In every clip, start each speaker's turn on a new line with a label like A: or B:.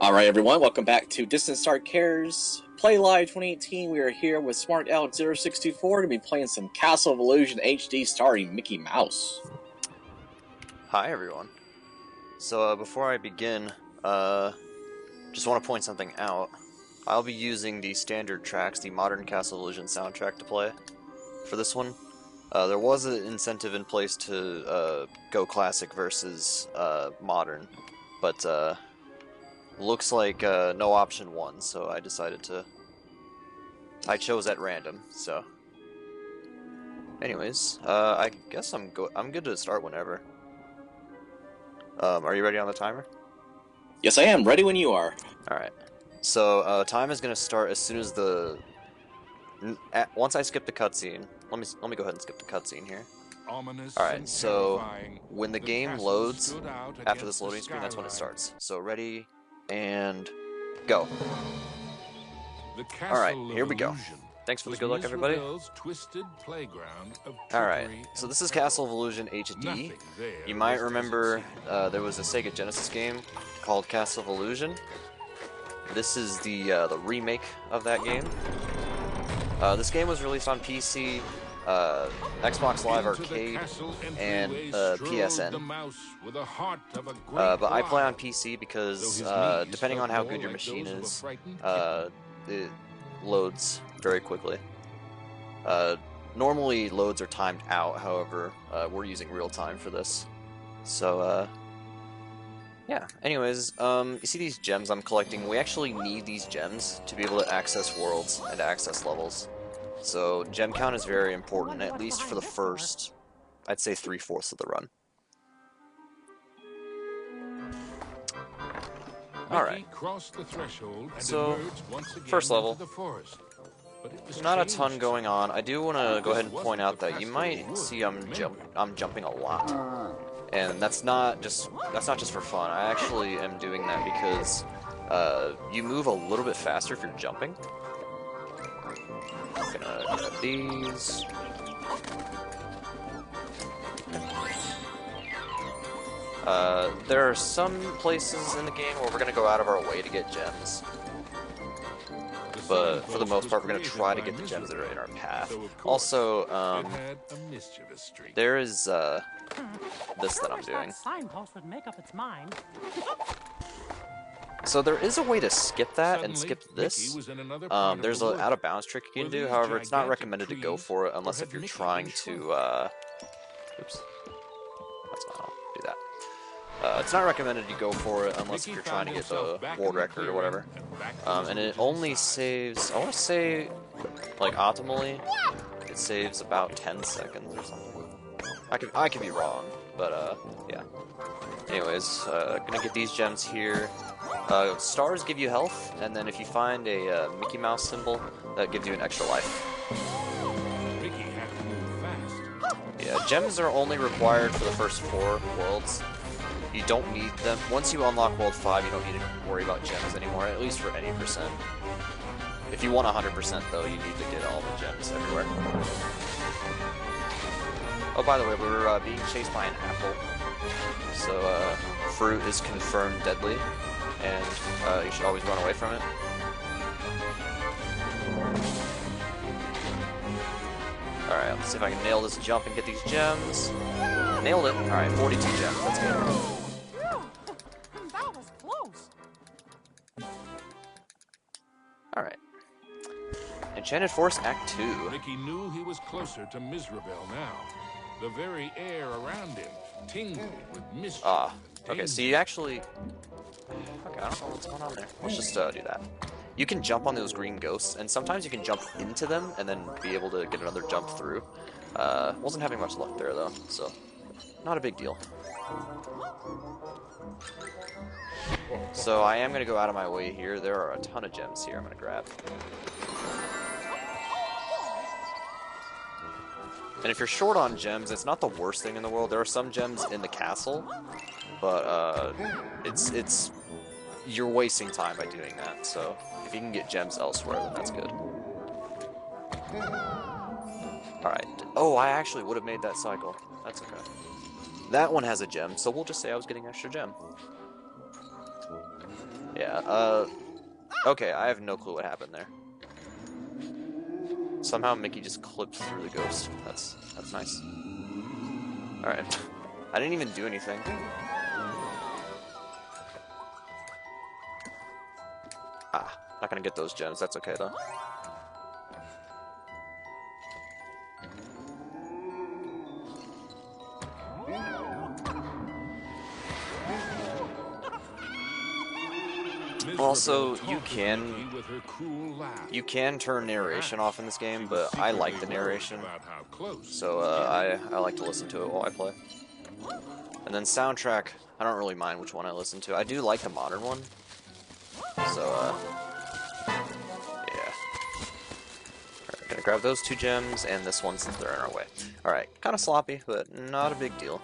A: Alright everyone, welcome back to Distant Star Cares Play Live 2018. We are here with smartalec0624 to be playing some Castle of Illusion HD starring Mickey Mouse.
B: Hi everyone. So before I begin, just want to point something out. I'll be using the standard tracks, the modern Castle of Illusion soundtrack to play for this one. There was an incentive in place to go classic versus modern, but looks like no option won, so I decided to... I chose at random, so... Anyways, I guess I'm good to start whenever. Are you ready on the timer?
A: Yes I am, ready when you are.
B: Alright. So, time is gonna start as soon as the... once I skip the cutscene. Let me go ahead and skip the cutscene here. Alright, so when the game loads, after this loading screen, that's when it starts. So ready, and go. Alright, here we go. Thanks for the good luck, everybody. Alright, so this is Castle of Illusion HD. You might remember there was a Sega Genesis game called Castle of Illusion. This is the remake of that game. This game was released on PC, Xbox Live Arcade, and PSN. But I play on PC because, depending on how good your machine is, it loads very quickly. Normally loads are timed out, however, we're using real time for this. So, yeah. Anyways, you see these gems I'm collecting? We actually need these gems to be able to access worlds and access levels. So, gem count is very important, at least for the first, I'd say 3/4 of the run. Alright. So, first level. Not a ton going on. I do want to go ahead and point out that you might see I'm jumping a lot. And that's not just for fun. I actually am doing that because you move a little bit faster if you're jumping. I'm gonna grab these. There are some places in the game where we're gonna go out of our way to get gems. But for the most part, we're going to try to get the gems that are in our path. Also, there is this that I'm doing. So there is a way to skip that and skip this. There's an out-of-bounds trick you can do, however, it's not recommended to go for it unless if you're trying to... Oops. That's not, I'll do that. It's not recommended you go for it unless if you're trying to get the world record or whatever. And it only saves, I want to say, like optimally, it saves about 10 seconds or something. I could be wrong, but yeah. Anyways, gonna get these gems here. Stars give you health, and then if you find a Mickey Mouse symbol, that gives you an extra life. Yeah, gems are only required for the first 4 worlds. You don't need them. Once you unlock World 5, you don't need to worry about gems anymore, at least for any percent. If you want 100% though, you need to get all the gems everywhere. Oh, by the way, we're being chased by an apple. So, fruit is confirmed deadly, and you should always run away from it. Alright, let's see if I can nail this jump and get these gems. Nailed it. Alright, 42 gems, that's good. Alright. Enchanted Forest Act 2.
C: Mickey knew he was closer to Mizrabel now. The very air around him tingled with mischief.
B: Ah, okay, so you actually... Okay, I don't know what's going on there. Let's just do that. You can jump on those green ghosts, and sometimes you can jump into them and then be able to get another jump through. Wasn't having much luck there, though, so not a big deal. So I am going to go out of my way here. There are a ton of gems here I'm going to grab. And if you're short on gems, it's not the worst thing in the world. There are some gems in the castle, but it's you're wasting time by doing that. So if you can get gems elsewhere, then that's good. Alright. Oh, I actually would have made that cycle. That's okay. That one has a gem, so we'll just say I was getting extra gem. Yeah, okay, I have no clue what happened there. Somehow Mickey just clipped through the ghost. That's nice. Alright. I didn't even do anything. Ah, not gonna get those gems. That's okay, though. Also, you can turn narration off in this game, but I like the narration, so I like to listen to it while I play. And then soundtrack, I don't really mind which one I listen to. I do like the modern one, so yeah. Alright, gonna grab those 2 gems and this one since they're in our way. Alright, kind of sloppy, but not a big deal.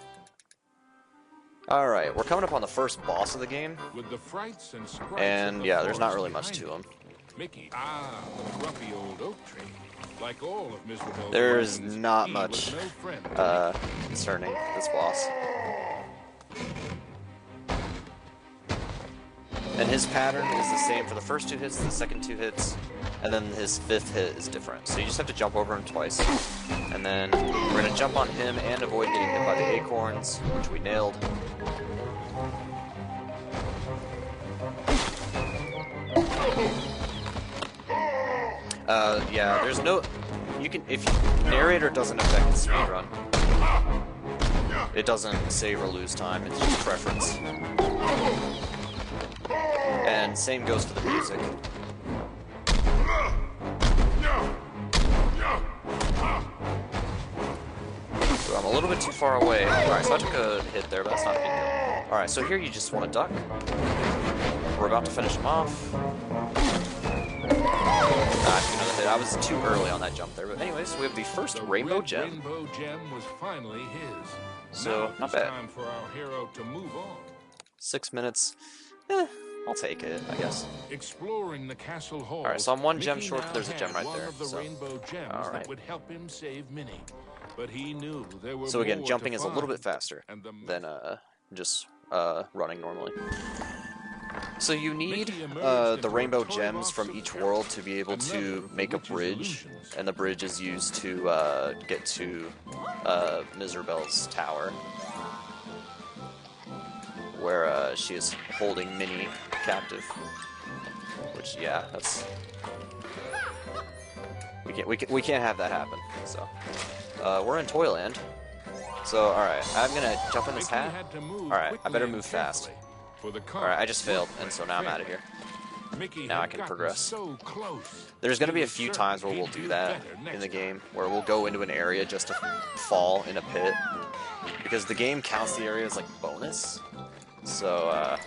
B: Alright, we're coming up on the first boss of the game, and yeah, there's not really much to him. There's not much concerning this boss. And his pattern is the same for the first 2 hits, the second 2 hits, and then his 5th hit is different. So you just have to jump over him twice. And then we're going to jump on him and avoid getting hit by the acorns, which we nailed. Yeah, there's no... You can... If narrator doesn't affect the speedrun. It doesn't save or lose time, it's just preference. And same goes for the music. So I'm a little bit too far away. Alright, so I took a hit there, but that's not a big deal. Alright, so here you just want to duck. We're about to finish him off. I took another hit. I was too early on that jump there, but anyways, we have the first rainbow gem.
C: Rainbow gem was finally his.
B: So, not bad.
C: Time for our hero to move on.
B: 6 minutes. I'll take it, I guess.
C: Exploring the castle hall.
B: Alright, so I'm 1 gem short, but there's a gem right there.
C: So, that would help him save Minnie. But he knew there were
B: so again,
C: more
B: jumping
C: to
B: is a little bit
C: find,
B: faster than just running normally. So you need the rainbow gems from each world to be able to make a bridge, and the bridge is used to get to Miserabel's tower, where she is holding Minnie captive. Which, yeah, that's we can't have that happen. So we're in Toyland. So all right, I'm gonna jump in this hat. All right, I better move fast. Alright, I just failed, and so now I'm out of here. Now I can progress. There's going to be a few times where we'll do that in the game, where we'll go into an area just to fall in a pit, because the game counts the area as like bonus. So,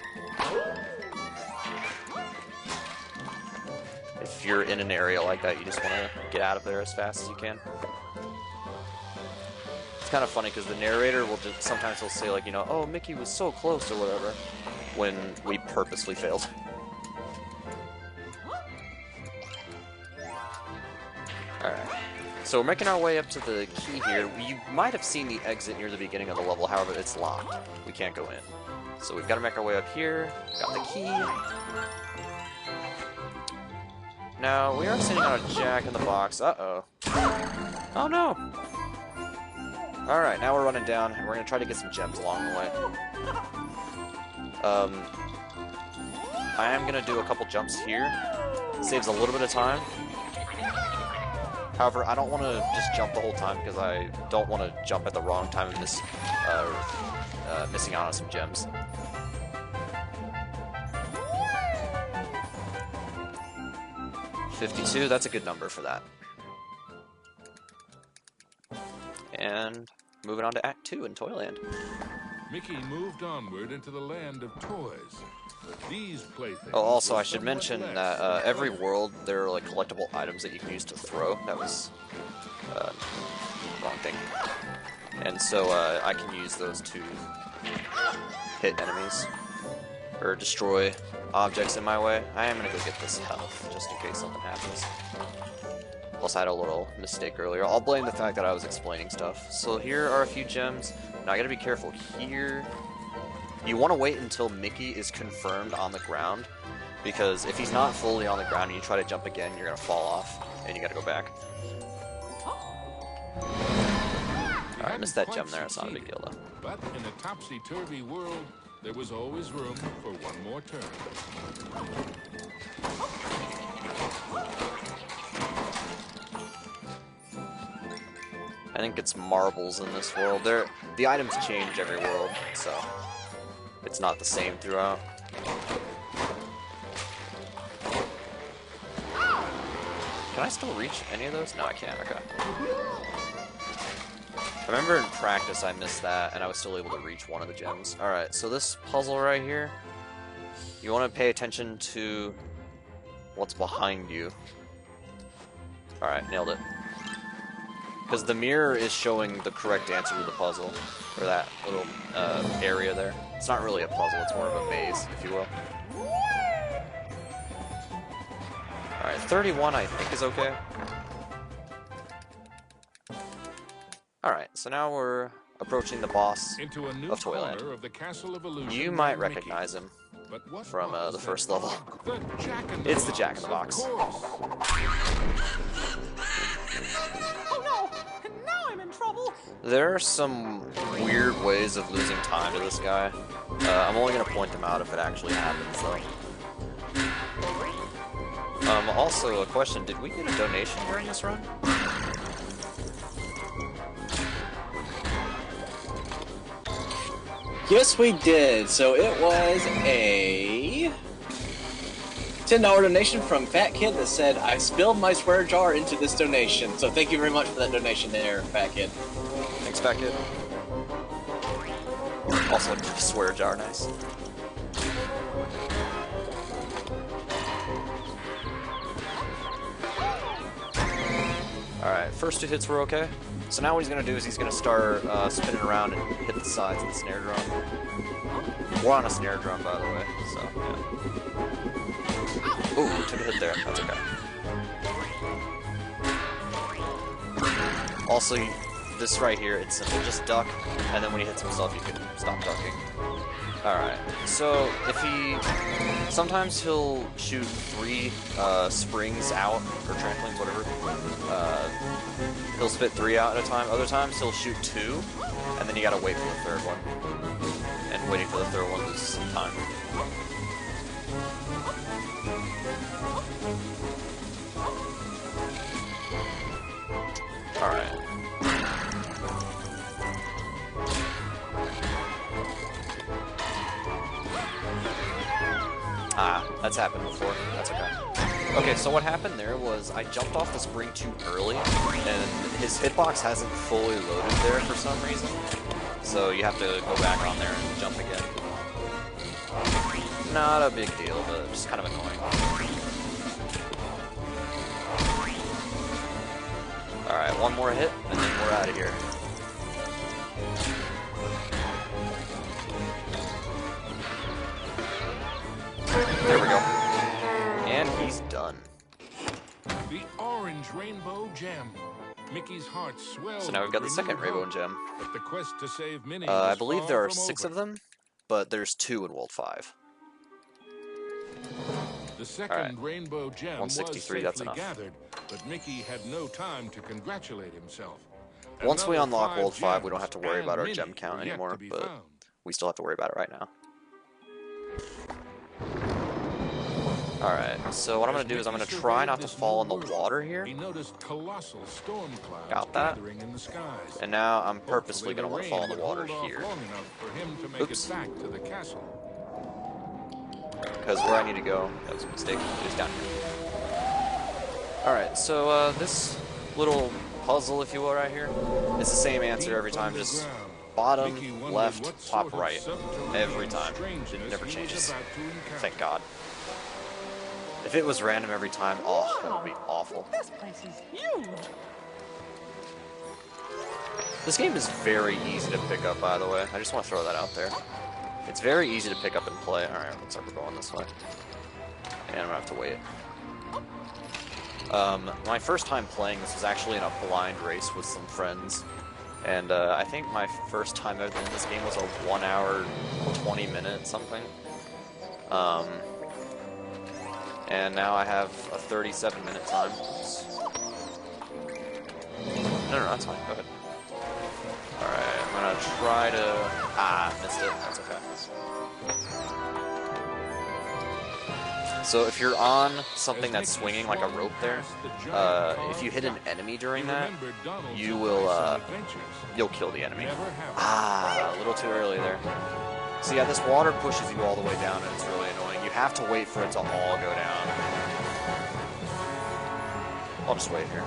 B: if you're in an area like that, you just want to get out of there as fast as you can. It's kind of funny because the narrator will just sometimes he'll say like, you know, oh, Mickey was so close or whatever, when we purposely failed. Alright, so we're making our way up to the key here. You might have seen the exit near the beginning of the level, however, it's locked. We can't go in. So we've got to make our way up here. Got the key. Now, we are sitting on a jack in the box. Uh-oh. Oh no! Alright, now we're running down, and we're going to try to get some gems along the way. I am going to do a couple jumps here. Saves a little bit of time. However, I don't want to just jump the whole time because I don't want to jump at the wrong time and missing out on some gems. $52, that's a good number for that. And moving on to Act 2 in Toyland.
C: Mickey moved onward into the land of toys. These playthings.
B: Oh, also I should mention that every world there are like collectible items that you can use to throw. That was wrong thing. And so I can use those to hit enemies or destroy objects in my way. I am gonna go get this health just in case something happens. Plus I had a little mistake earlier. I'll blame the fact that I was explaining stuff. So here are a few gems. Now I gotta be careful here. You want to wait until Mickey is confirmed on the ground, because if he's not fully on the ground and you try to jump again, you're going to fall off, and you got to go back. Alright, missed that gem there, it's not a big deal though.
C: But in a topsy-turvy world, there was always room for one more turn.
B: I think it's marbles in this world. The items change every world, so it's not the same throughout. Can I still reach any of those? No, I can't. Okay. I remember in practice I missed that, and I was still able to reach one of the gems. Alright, so this puzzle right here, you want to pay attention to what's behind you. Alright, nailed it. Because the mirror is showing the correct answer to the puzzle, or that little area there. It's not really a puzzle, it's more of a maze, if you will. Alright, 31 I think is okay. Alright, so now we're approaching the boss of Toyland. You might recognize him from the first level. It's the Jack-in-the-Box.
D: Oh no! Now I'm in trouble!
B: There are some weird ways of losing time to this guy. I'm only going to point them out if it actually happens, though. Also, a question, did we get a donation during this run?
A: Yes, we did. So it was a $10 donation from Fat Kid that said, I spilled my swear jar into this donation. So thank you very much for that donation there, Fat Kid.
B: Thanks, Fat Kid. Also, swear jar, nice. Alright, first two hits were okay. So now what he's going to do is he's going to start spinning around and hit the sides of the snare drum. We're on a snare drum, by the way, so yeah. Ooh, took a hit there. That's okay. Also, this right here, it's simple. Just duck, and then when he hits himself, you can stop ducking. Alright, so if he... Sometimes he'll shoot 3 springs out, or trampolines, whatever. He'll spit 3 out at a time. Other times he'll shoot 2, and then you gotta wait for the third one. And waiting for the third one loses some time. Alright. Ah, that's happened before. That's okay. Okay, so what happened there was I jumped off the spring too early, and his hitbox hasn't fully loaded there for some reason. So you have to go back on there and jump again. Not a big deal, but just kind of annoying. Alright, one more hit, and then we're out of here. There we go. And he's done.
C: The orange rainbow gem. Mickey's heart swelled.
B: So now we've got the second rainbow gem.
C: But the quest to save Minnie
B: I believe there are 6 of them, but there's 2 in World 5.
C: The second rainbow gem
B: 163, that's enough.
C: Gathered, but Mickey had no time to congratulate himself.
B: Once we unlock World 5, we don't have to worry about our gem count anymore, but we still have to worry about it right now. Alright, so what I'm going to do is I'm going to try not to fall in the water here. Got that. And now I'm purposely going to want to fall in the water here. Oops. Because where I need to go, that was a mistake, is down here. Alright, so this little puzzle, if you will, right here, it's the same answer every time, just bottom, left, top, right. Every time. It never changes. Thank God. If it was random every time, oh, that would be awful.
D: This place is huge.
B: This game is very easy to pick up, by the way. I just want to throw that out there. It's very easy to pick up and play. Alright, looks like we're going this way. And I'm gonna have to wait. My first time playing this was actually in a blind race with some friends. And I think my first time ever in this game was a 1 hour, 20 minute something. And now I have a 37-minute time. No, that's fine. Go ahead. Alright, I'm gonna try to... missed it. That's okay. So if you're on something that's swinging like a rope there, if you hit an enemy during that, you will, you'll kill the enemy. A little too early there. So yeah, this water pushes you all the way down and it's really annoying. You have to wait for it to all go down. I'll just wait here.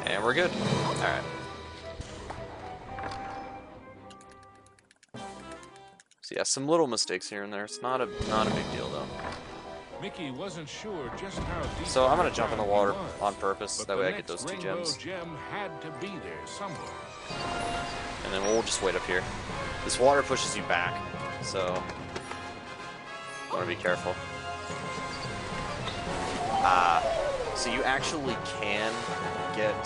B: And we're good. Alright. So yeah, some little mistakes here and there. It's not a big deal though.
C: Mickey wasn't sure just how deep.
B: So I'm gonna jump in the water on purpose, that way I get those 2 gems.
C: Gem had to be there somewhere.
B: And then we'll just wait up here. This water pushes you back, so I wanna be careful. So you actually can get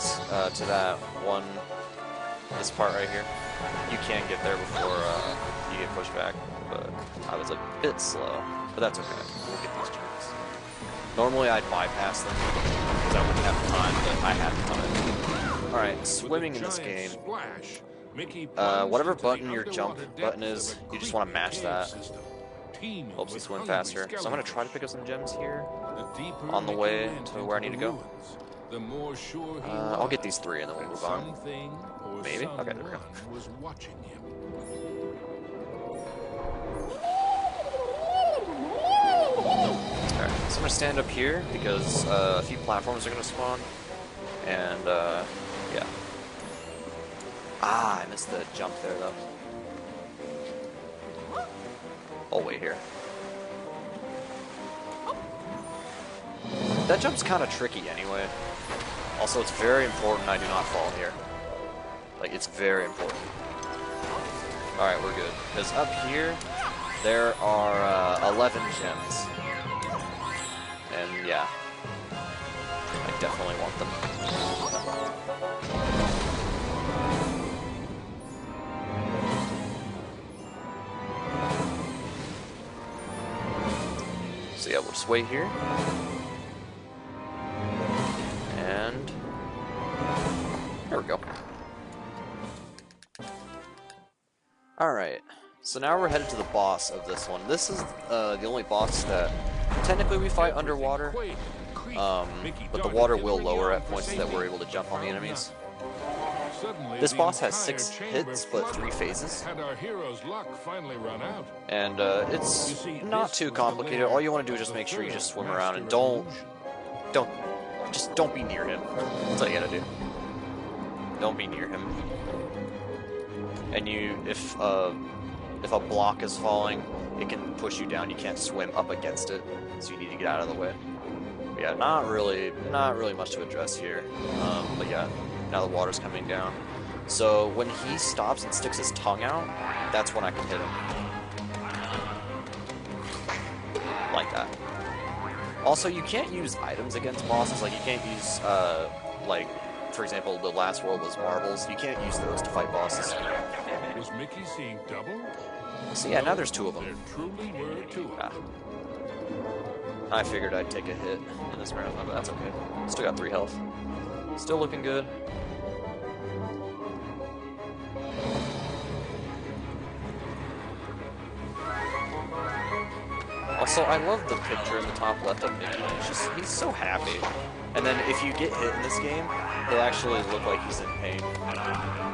B: to that one, this part right here. You can get there before you get pushed back, but I was a bit slow. But that's okay. We'll get these gems. Normally I'd bypass them because I wouldn't have time, but I had time. Alright, swimming in this game. Whatever button your jump button is, you just want to mash that. Helps you swim faster. So I'm going to try to pick up some gems here on the way to where I need to go. I'll get these 3 and then we'll move on. Maybe? Okay, there we go. Alright, so I'm going to stand up here because a few platforms are going to spawn. And, yeah. I missed the jump there, though. I'll wait here. That jump's kind of tricky anyway. Also, it's very important I do not fall here. Like, it's very important. Alright, we're good. Because up here, there are 11 gems. And yeah, I definitely want them. So yeah, we'll just wait here. And there we go. Alright, so now we're headed to the boss of this one. This is the only boss that technically we fight underwater, but the water will lower at points that we're able to jump on the enemies. This boss has 6 hits, but 3 phases. And it's not too complicated. All you want to do is just make sure you just swim around and don't be near him. That's all you gotta do. Don't be near him. And if a block is falling, it can push you down. You can't swim up against it, so you need to get out of the way. But yeah, not really much to address here. But yeah, now the water's coming down. So when he stops and sticks his tongue out, that's when I can hit him. Like that. Also, you can't use items against bosses. Like, you can't use, like, for example, the last world was marbles. You can't use those to fight bosses.
C: Was Mickey seeing double?
B: So yeah, now there's 2 of them.
C: There truly were 2.
B: I figured I'd take a hit in this marathon, but that's okay. Still got 3 health. Still looking good. Also, I love the picture in the top left of Mickey. He's so happy. And then if you get hit in this game, it actually looks like he's in pain.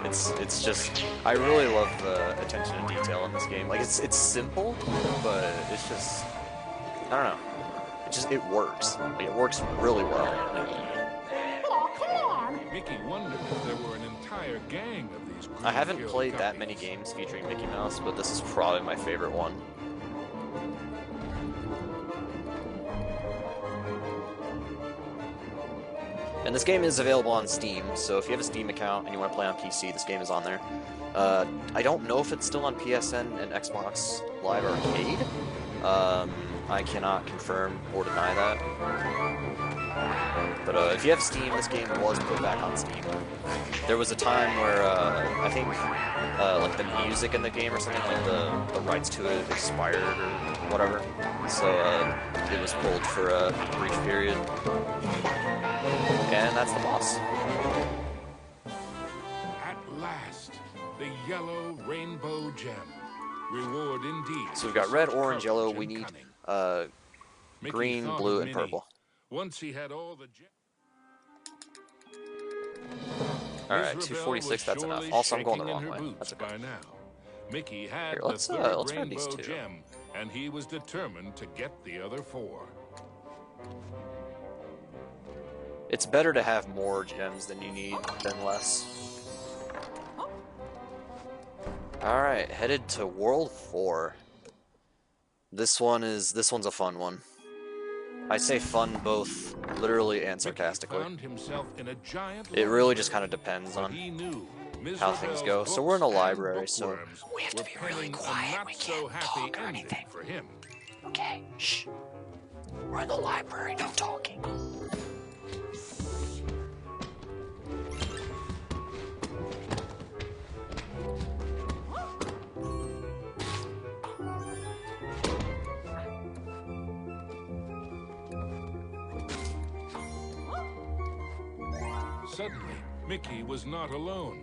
B: It's just, I really love the attention to detail in this game. Like, it's simple, but it's just, I don't know. It works. Like, it works really well.
D: Oh, come on!
C: Mickey wondered if there were an entire gang of these.
B: I haven't played that many games featuring Mickey Mouse, but this is probably my favorite one. And this game is available on Steam, so if you have a Steam account and you want to play on PC, this game is on there. I don't know if it's still on PSN and Xbox Live Arcade, I cannot confirm or deny that. But if you have Steam, this game was put back on Steam. There was a time where I think like the music in the game or something, like the rights to it expired or whatever. So it was pulled for a brief period. And that's the boss.
C: At last, the yellow rainbow gem. Reward indeed.
B: So we've got red, orange, yellow. We need green, blue, and purple.
C: Once he had all the
B: Alright, 246, that's enough. Also, I'm going the wrong way. That's okay.
C: By now. Mickey had
B: Here, let's grab these two.
C: Gem, and he was determined to get the other 4.
B: It's better to have more gems than you need than less. Alright, headed to World 4. This one's a fun one. I say fun both literally and sarcastically. It really just kind of depends on how things go. So we're in a library, so we have to be really quiet. We can't talk or anything. Okay, shh. We're in the library, no talking.
C: Suddenly, Mickey was not alone.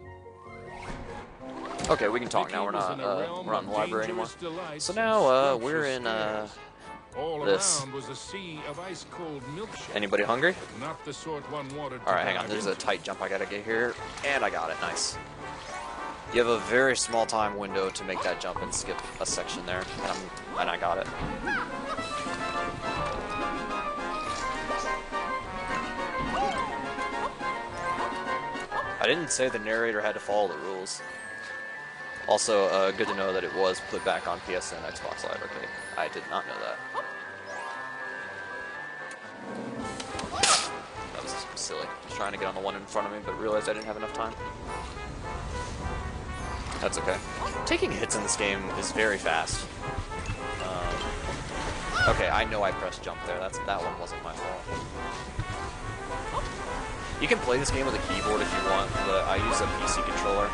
B: Okay, we can talk now. We're not in the library anymore. So now we're in this. Anybody hungry? Alright, hang on. There's a tight jump I gotta get here. And I got it. Nice. You have a very small time window to make that jump and skip a section there. And I got it. I didn't say the narrator had to follow the rules. Also, good to know that it was put back on PSN Xbox Live Arcade. I did not know that. That was silly. I was trying to get on the one in front of me, but realized I didn't have enough time. That's okay. Taking hits in this game is very fast. Okay, I know I pressed jump there. That one wasn't my fault. You can play this game with a keyboard if you want, but I use a PC controller.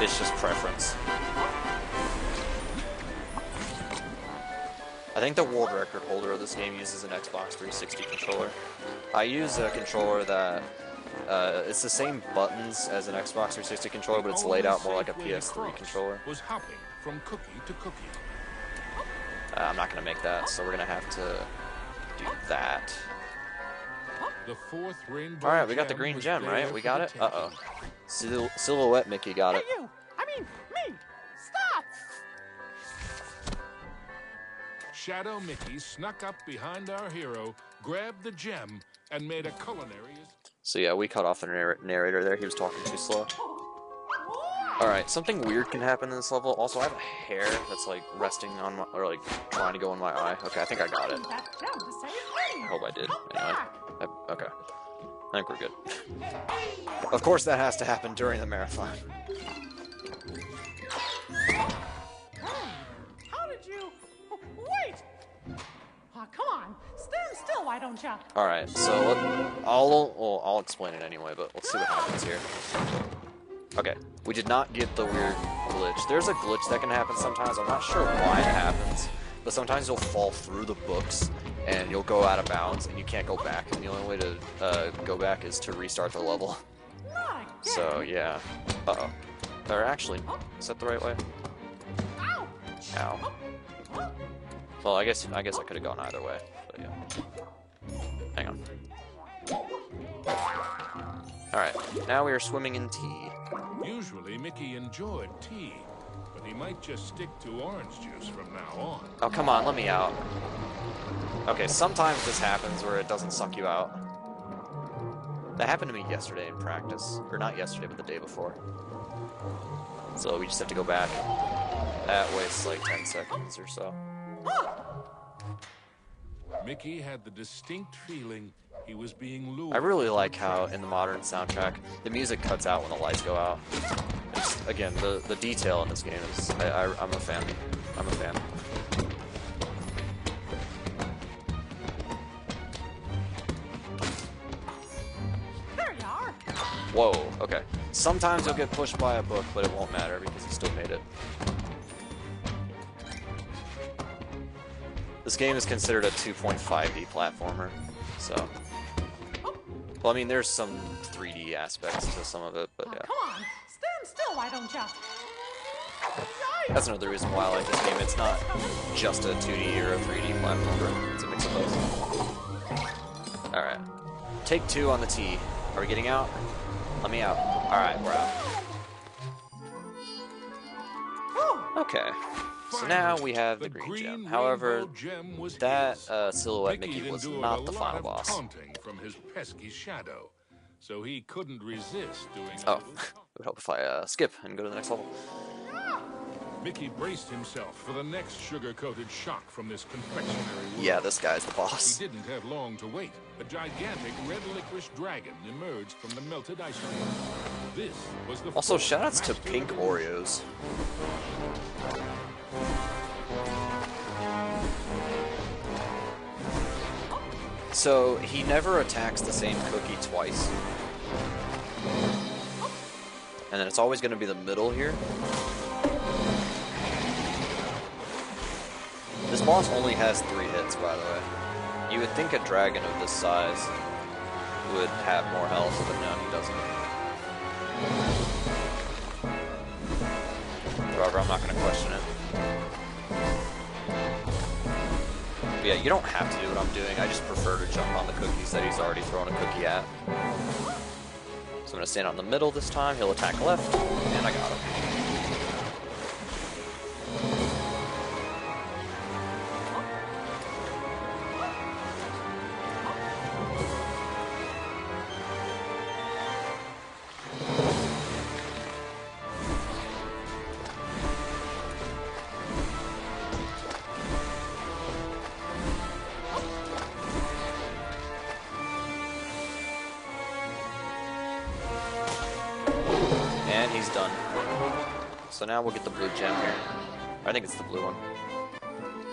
B: It's just preference. I think the world record holder of this game uses an Xbox 360 controller. I use a controller that, it's the same buttons as an Xbox 360 controller, but it's laid out more like a PS3 controller. I'm not going to make that, so we're going to have to do that. Alright, we got the green gem, right? We got it? Uh-oh. Silhouette Mickey got it.
D: Hey, you! I mean, me! Stop!
C: Shadow Mickey snuck up behind our hero, grabbed the gem, and made a culinary...
B: So yeah, we cut off the narrator there. He was talking too slow. Alright, something weird can happen in this level. Also, I have a hair that's like resting on my, or like trying to go in my eye. Okay, I think I got it. I hope I did. Anyway. Okay. I think we're good. Of course that has to happen during the marathon.
D: How did you... Wait! Oh, come on. Stand still, why don't ya?
B: Alright, so I'll explain it anyway, but let's see what happens here. Okay, we did not get the weird glitch. There's a glitch that can happen sometimes. I'm not sure why it happens, but sometimes you'll fall through the books and you'll go out of bounds and you can't go back. And the only way to go back is to restart the level. So yeah. Uh-oh. Or actually, is that the right way? Ow. Well, I guess I could have gone either way. But yeah. Hang on. Alright, now we are swimming in tea.
C: Usually Mickey enjoyed tea, but he might just stick to orange juice from now on.
B: Oh, come on, let me out. Okay, sometimes this happens where it doesn't suck you out. That happened to me yesterday in practice. Or not yesterday, but the day before. So we just have to go back. That wastes like 10 seconds or so.
C: Mickey had the distinct feeling he was being lured.
B: I really like how in the modern soundtrack the music cuts out when the lights go out. Just, again, the detail in this game is I'm a fan. I'm a fan.
D: There you are.
B: Whoa, okay. Sometimes you'll get pushed by a book, but it won't matter because you still made it. This game is considered a 2.5D platformer, so... Well, I mean, there's some 3D aspects to some of it, but yeah.
D: Come on, stand still, why don't you?
B: That's another reason why I like this game. It's not just a 2D or a 3D platformer. It's a mix of both. Alright. Take 2 on the T. Are we getting out? Let me out. Alright, we're out. Okay. So now we have the green gem. However, that silhouette Mickey was not the final boss.
C: From his pesky shadow, so he couldn't resist doing.
B: Oh, it would help if I skip and go to the next level.
C: Mickey braced himself for the next sugar-coated shock from this confectionery world.
B: Yeah, this guy's the boss.
C: He didn't have long to wait. A gigantic red licorice dragon emerged from the melted ice cream. This was the
B: also, shoutouts to Pink Oreos. So, he never attacks the same cookie twice. And then it's always going to be the middle here. This boss only has 3 hits, by the way. You would think a dragon of this size would have more health, but no, he doesn't. However, I'm not going to question it. But yeah, you don't have to do what I'm doing. I just prefer to jump on the cookies that he's already thrown a cookie at. So I'm going to stand out in the middle this time. He'll attack left, and I got him. And he's done. So now we'll get the blue gem here. I think it's the blue one.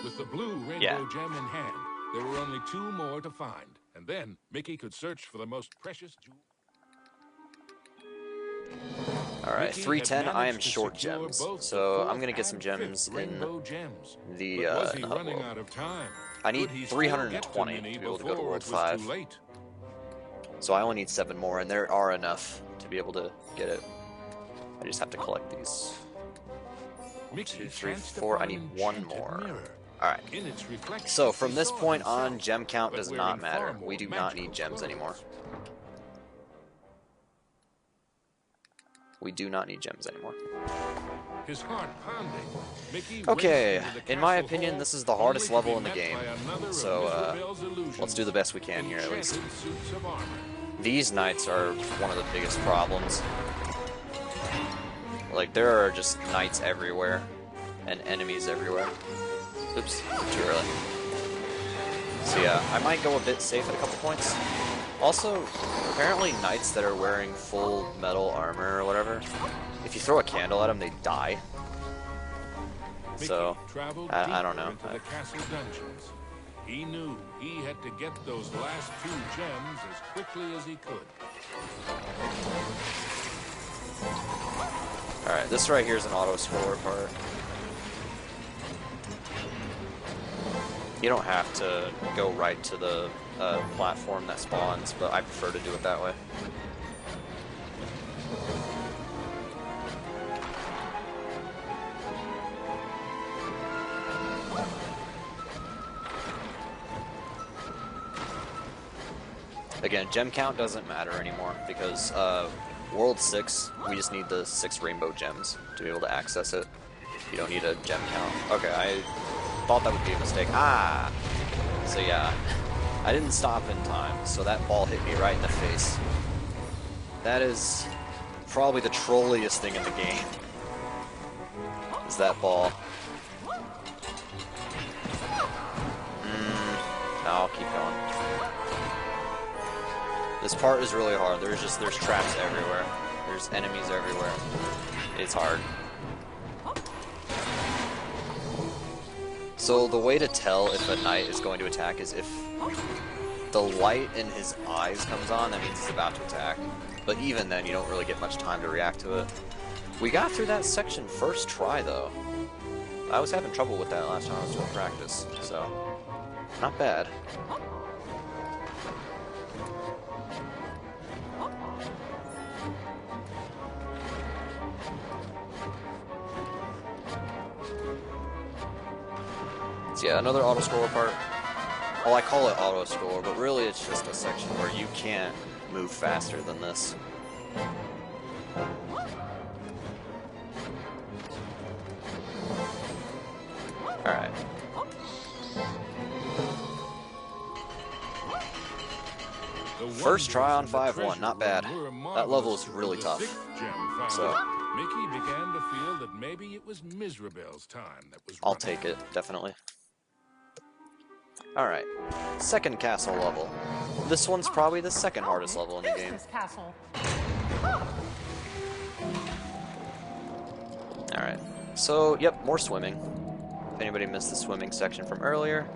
C: With the blue rainbow gem in hand, there were only 2 more to find. And then Mickey could search for the most precious jewel.
B: Alright, 310, I am short gems. So I'm going to get some gems in the hub world. I need 320 to be able to go to World 5. So I only need 7 more, and there are enough to be able to get it. I just have to collect these. 1, 2, 3, 4. I need 1 more. Alright. So from this point on, gem count does not matter. We do not need gems anymore. We do not need gems anymore.
C: His heart pounding.
B: Okay, in my opinion, this is the hardest level in the game. So let's do the best we can here at least. These knights are one of the biggest problems. Like, there are just knights everywhere, and enemies everywhere. Oops, too early. So yeah, I might go a bit safe at a couple points. Also, apparently knights that are wearing full metal armor or whatever, if you throw a candle at them, they die. So, I don't know.
C: He knew he had to get those last 2 gems as quickly as he could.
B: Alright, this right here is an auto-scroller part. You don't have to go right to the platform that spawns, but I prefer to do it that way. Again, gem count doesn't matter anymore because World 6, we just need the 6 rainbow gems to be able to access it. You don't need a gem count. Okay, I thought that would be a mistake. Ah! So yeah, I didn't stop in time, so that ball hit me right in the face. That is probably the trolliest thing in the game. Is that ball. No, I'll keep going. This part is really hard. There's traps everywhere. There's enemies everywhere. It's hard. So the way to tell if a knight is going to attack is if the light in his eyes comes on, that means he's about to attack. But even then, you don't really get much time to react to it. We got through that section first try, though. I was having trouble with that last time I was doing practice, so not bad. So yeah, another auto-scroller part. Well, I call it auto-scroller, but really it's just a section where you can't move faster than this. Alright. First try on 5-1, not bad. That level is really tough. So
C: Mickey began to feel that maybe it was Miserabel's time that was
B: I'll take it, definitely. Alright, second castle level. This one's probably the second hardest level in the game. Alright, so, yep, more swimming. If anybody missed the swimming section from earlier.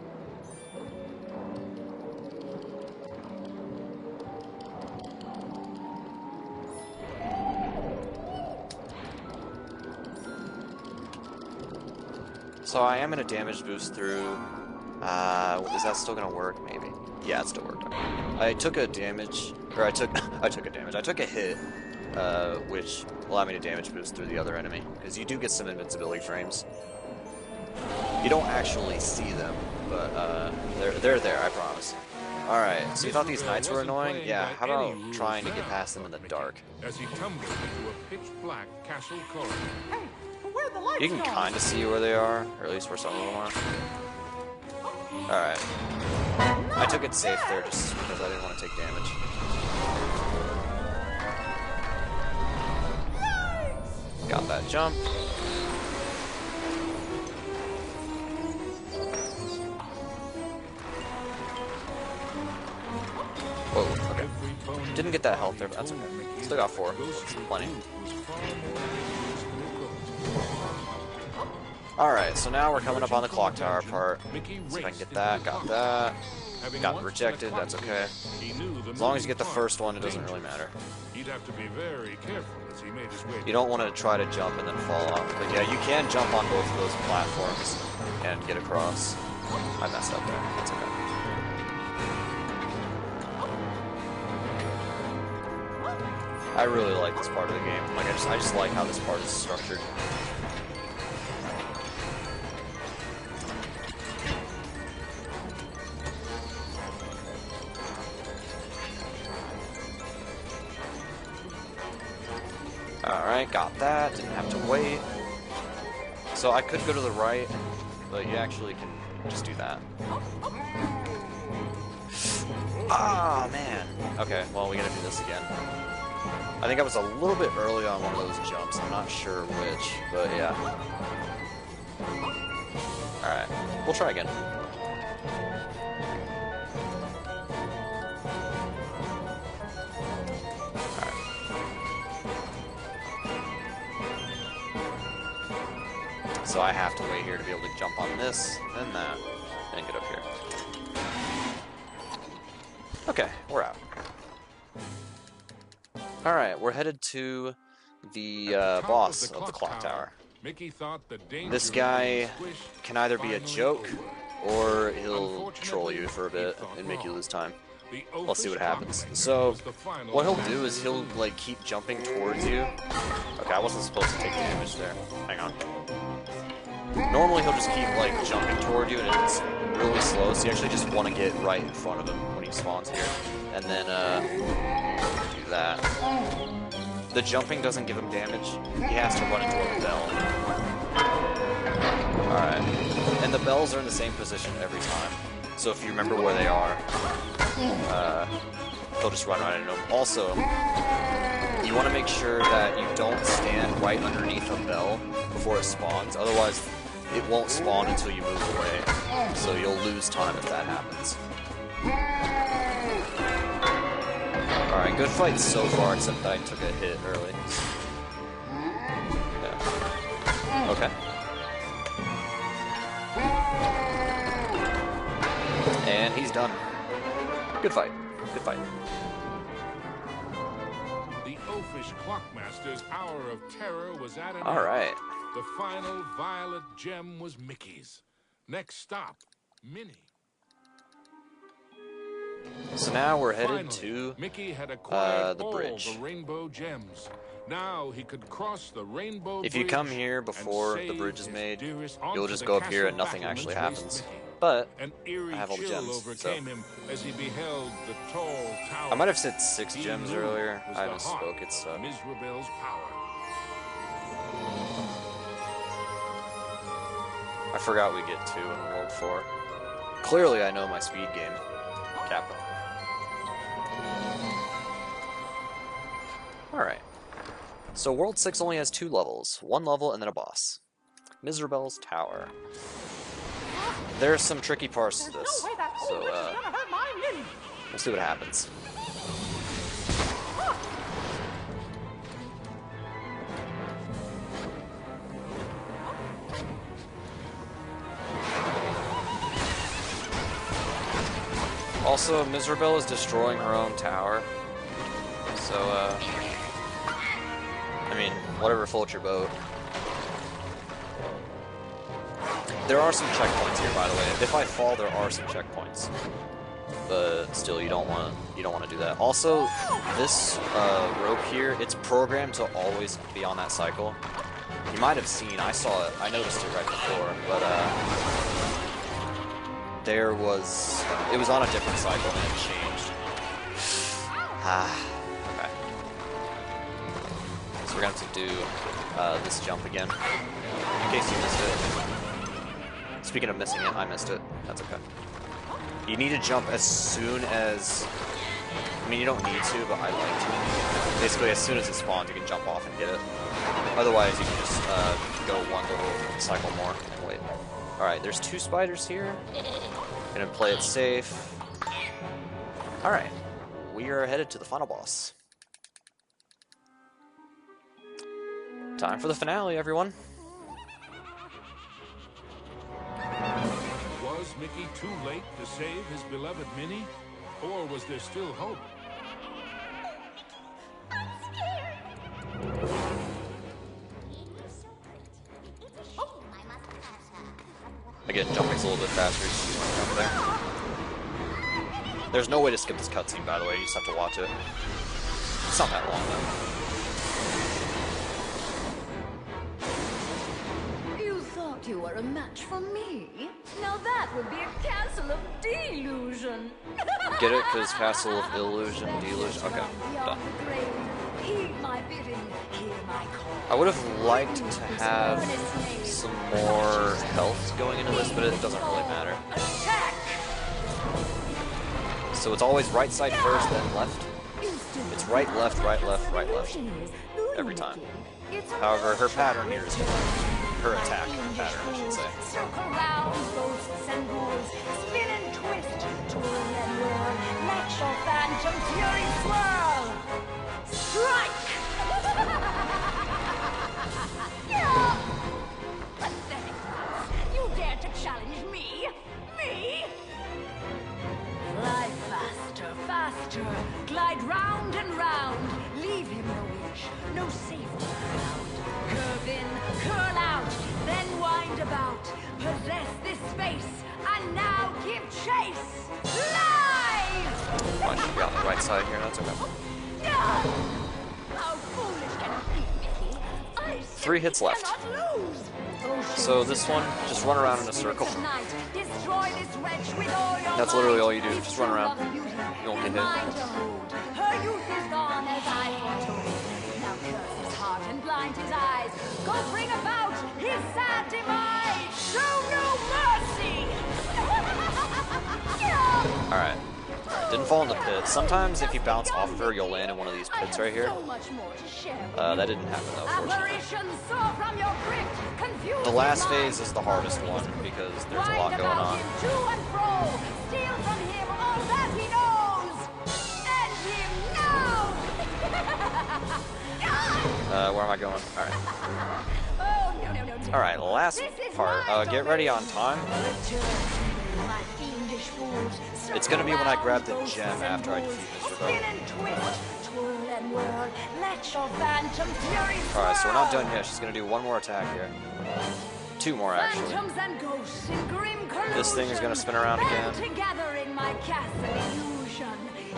B: So I am in a damage boost through... is that still gonna work? Maybe. Yeah, it still worked. I took a damage, or I took a hit, which allowed me to damage boost through the other enemy, because you do get some invincibility frames. You don't actually see them, but they're there, I promise. Alright, so you thought these knights were annoying? Yeah, how about trying to get past them in the dark?
C: As he tumbled into a pitch-black castle corridor.
B: You can kind of see where they are, or at least where some of them are. Alright. I took it safe there just because I didn't want to take damage. Got that jump. Whoa, okay. Didn't get that health there, but that's okay. Still got 4. That's plenty. Alright, so now we're coming up on the clock tower part. See if I can get that. Got that. Got rejected, that's okay. As long as you get the first one, it doesn't really matter. You don't want to try to jump and then fall off. But yeah, you can jump on both of those platforms and get across. I messed up there. That's okay. I really like this part of the game. Like I just like how this part is structured. Alright, got that. Didn't have to wait. So I could go to the right, but you actually can just do that. Ah, man. Okay, well, we gotta do this again. I think I was a little bit early on one of those jumps. I'm not sure which, but yeah. Alright, we'll try again. So I have to wait here to be able to jump on this, then that, and get up here. Okay, we're out. Alright, we're headed to the boss of the clock tower. This guy can either be a joke, or he'll troll you for a bit and make you lose time. Let's see what happens. So, what he'll do is he'll, like, keep jumping towards you. Okay, I wasn't supposed to take damage there. Hang on. Normally he'll just keep, like, jumping toward you, and it's really slow, so you actually just want to get right in front of him when he spawns here. And then, do that. The jumping doesn't give him damage. He has to run into a bell. Alright. And the bells are in the same position every time. So if you remember where they are, he'll just run right into them. Also, you want to make sure that you don't stand right underneath a bell before it spawns, otherwise it won't spawn until you move away, so you'll lose time if that happens. Alright, good fight so far, except that I took a hit early. Yeah. Okay. And he's done. Good fight. Good fight.
C: The oafish Clockmaster's hour of terror was at an end.
B: Alright.
C: The final violet gem was Mickey's. Next stop, Minnie.
B: So now we're headed
C: Finally,
B: to
C: Mickey had acquired
B: the bridge.
C: all the rainbow gems. Now he could cross the rainbow
B: If you
C: bridge
B: come here
C: and
B: before the
C: save
B: bridge is
C: his
B: made,
C: dearest
B: you'll
C: onto
B: just
C: the
B: go up here
C: castle
B: and nothing
C: battlements
B: actually
C: raced
B: happens.
C: Mickey.
B: But
C: An eerie
B: I have all the
C: chill
B: gems,
C: overcame
B: so
C: him as he beheld the tall tower.
B: I might have said 6
C: He
B: gems
C: knew
B: earlier.
C: was
B: I
C: the
B: haven't
C: heart
B: spoke it, so
C: of Mizrabel's power.
B: I forgot we get 2 in World 4. Clearly I know my speed game. Capital. Alright. So World 6 only has 2 levels. 1 level and then a boss. Mizrabel's Tower. There's some tricky parts to
D: There's
B: this.
D: no way that
B: So,
D: whole witch is gonna hurt my Minnie.
B: we'll see what happens. Also, Mizrabel is destroying her own tower. So, I mean, whatever floats your boat. There are some checkpoints here, by the way. If I fall, there are some checkpoints. But still, you don't want to do that. Also, this rope here, it's programmed to always be on that cycle. You might have seen, I saw it, I noticed it right before, but it was on a different cycle and it changed. Okay. So we're gonna have to do this jump again, in case you missed it. Speaking of missing it, I missed it. That's okay. You need to jump as soon as... I mean, you don't need to, but I like to. Basically, as soon as it spawns, you can jump off and get it. Otherwise, you can just go one little cycle more and wait. Alright, there's 2 spiders here. Gonna play it safe. Alright, we are headed to the final boss. Time for the finale, everyone.
C: Was Mickey too late to save his beloved Minnie? Or was there still hope?
E: I'm scared.
B: Again, jumping's a little bit faster. So you want to jump there. There's no way to skip this cutscene, by the way. You just have to watch it. It's not that long, though.
E: You thought you were a match for me? Now that would be a castle of delusion.
B: Get it? Because Castle of Illusion, Delusion. Okay, done.
E: Heed my bidding, hear my call.
B: I would have liked to have some more health going into this, but it doesn't really matter.
E: Attack!
B: So it's always right side first, then left. It's right, left, right, left, right, left. Every time. However, her pattern here is different. Her attack pattern, I should say.
E: Circle round, ghosts and ghouls, spin and twist, twirl and whirl, let your phantom fury swirl. Strike! Pathetic. You dare to challenge me? Me? Fly faster, faster, glide round and round, leave him no inch, no safety ground. Curve in, curl out, then wind about, possess this space, and now give chase! Live!
B: I should be on the right side here, that's okay.
E: How foolish can you be, Mickey? I
B: 3 hits left.
E: cannot lose.
B: So this one, just run around in a circle.
E: Destroy this wretch with all your
B: That's literally all you do,
E: might.
B: just run around. You won't get hit.
E: Her youth is gone as I foretold. Now curse his heart and blind his eyes. Go bring about his sad demise. Show no mercy.
B: Alright. Didn't fall in the pit. Sometimes if you bounce off of her, you'll land in one of these pits right here.
E: So much more to share.
B: That didn't happen though, fortunately.
E: Apparitions soar from your grip. Confuse
B: The last
E: your mind.
B: phase is the hardest one because there's a lot
E: Wind
B: going
E: about
B: on.
E: him to and fro. Steal from him all that he knows. End him now.
B: Where am I going? Alright.
E: Oh, no, no, no, no.
B: Alright, last
E: This is
B: part.
E: my
B: Get ready on time.
E: My fiendish fools.
B: It's gonna be when I grab the
E: Surround
B: gem
E: ghosts
B: after I
E: and
B: defeat
E: ghouls.
B: Mr.
E: Spin
B: Bell.
E: and twist, twirl and whirl. Let your phantom fury swirl.
B: Alright, so we're not done yet. She's gonna do one more attack here. Two more, actually.
E: Phantoms and ghosts in grim collusion.
B: This thing is gonna spin around again.
E: Band together in my castle illusion.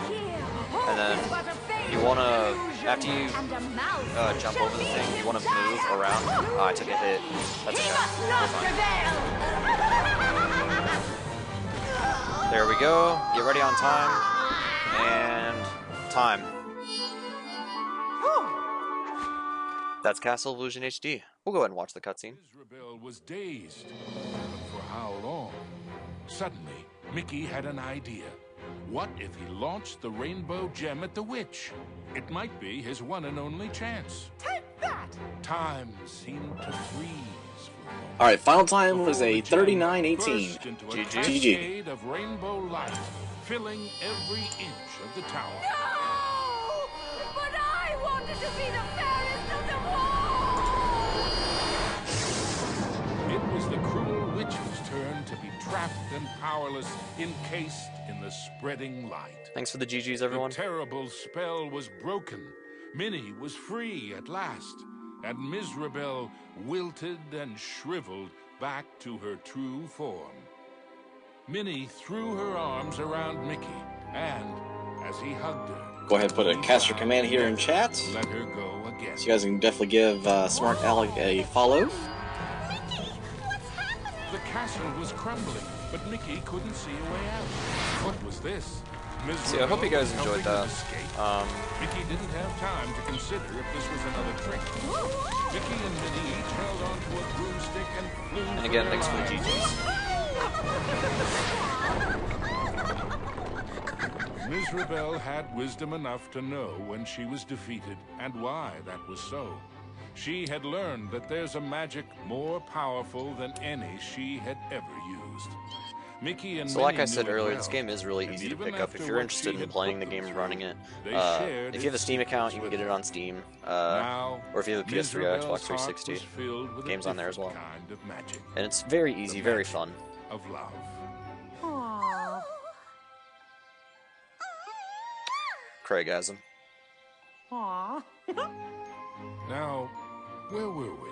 E: Here, hope
B: And then
E: is but a fading
B: you wanna,
E: illusion.
B: after you
E: And a mouse
B: jump
E: shall
B: over the
E: meet
B: thing, you
E: him
B: wanna move
E: dire.
B: around. Oh, I took a hit. That's
E: He
B: okay.
E: must
B: We're
E: not
B: fine.
E: prevail.
B: There we go. Get ready on time. And time. That's Castle Illusion HD. We'll go ahead and watch the cutscene.
C: Mizrabel was dazed. But for how long? Suddenly, Mickey had an idea. What if he launched the rainbow gem at the witch? It might be his one and only chance.
D: Take that!
C: Time seemed to freeze for a moment.
A: Alright, final time was
C: Before
A: a
C: the gem
A: 39-18.
C: burst into a
B: GG.
C: cascade of rainbow light, filling every inch of the tower.
E: No! But I wanted to be the fairest of them all!
C: It was the cruel witch's turn to be trapped and powerless, encased in the spreading light.
B: Thanks for the GGs, everyone.
C: The terrible spell was broken. Minnie was free at last, and Mizrabel wilted and shriveled back to her true form. Minnie threw her arms around Mickey, and as he hugged her,
A: Go ahead and put a caster command here in chat.
C: let her go again.
A: So you guys can definitely give smartalec a follow.
C: The castle was crumbling, but Mickey couldn't see a way out. What was this?
B: See, I hope you guys enjoyed that.
C: Mickey didn't have time to consider if this was another trick. Mickey and Minnie each held onto a broomstick and flew.
B: And again,
C: for
B: thanks for the
C: their
B: GGs.
C: lives. Mizrabel had wisdom enough to know when she was defeated and why that was so. She had learned that there's a magic more powerful than any she had ever used. Mickey and
B: So like
C: Minnie
B: I said
C: knew it
B: earlier,
C: well,
B: this game is really
C: and
B: easy to
C: even
B: pick up. If
C: after
B: you're
C: what
B: interested
C: she
B: in
C: had
B: playing the
C: put
B: game
C: them
B: and running it,
C: through, they shared
B: if you have a
C: its
B: Steam account, you can
C: secrets
B: get it
C: with
B: on Steam.
C: Now,
B: Or if you have a PS3 or
C: Mizrabel's
B: Xbox
C: heart
B: 360,
C: was filled with a
B: game's on there as well.
C: different kind of magic,
B: And it's very easy,
C: the
B: very
C: magic
B: fun.
C: of love.
D: Aww.
B: Craigasm.
D: Aww.
C: Now, where were we?